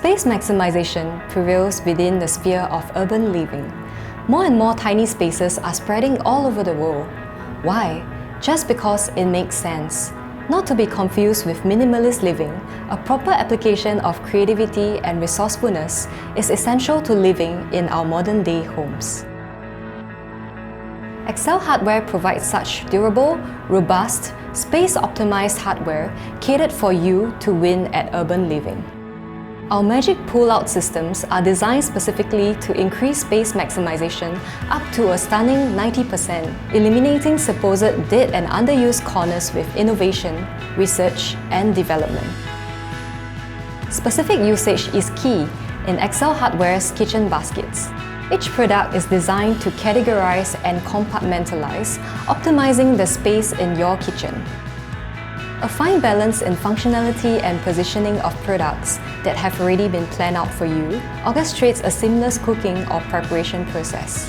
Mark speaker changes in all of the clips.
Speaker 1: Space maximization prevails within the sphere of urban living. More and more tiny spaces are spreading all over the world. Why? Just because it makes sense. Not to be confused with minimalist living, a proper application of creativity and resourcefulness is essential to living in our modern-day homes. 𝐸𝐬 hardware provides such durable, robust, space-optimized hardware catered for you to win at urban living. Our magic pull-out systems are designed specifically to increase space maximization up to a stunning 90%, eliminating supposed dead and underused corners with innovation, research, and development. Specific usage is key in 𝐸𝐬 hardware's kitchen baskets. Each product is designed to categorize and compartmentalize, optimizing the space in your kitchen. A fine balance in functionality and positioning of products that have already been planned out for you orchestrates a seamless cooking or preparation process.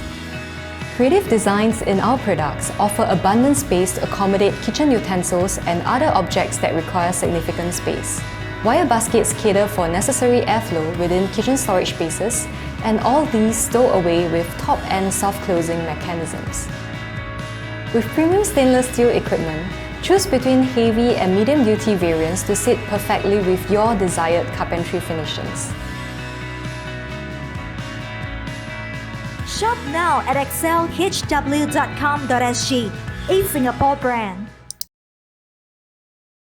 Speaker 1: Creative designs in our products offer abundant space to accommodate kitchen utensils and other objects that require significant space. Wire baskets cater for necessary airflow within kitchen storage spaces, and all these stow away with top-end self-closing mechanisms. With premium stainless steel equipment, choose between heavy and medium-duty variants to sit perfectly with your desired carpentry finishes.
Speaker 2: Shop now at 𝐸𝐬𝐜𝐥'𝐬.com.sg, a Singapore brand.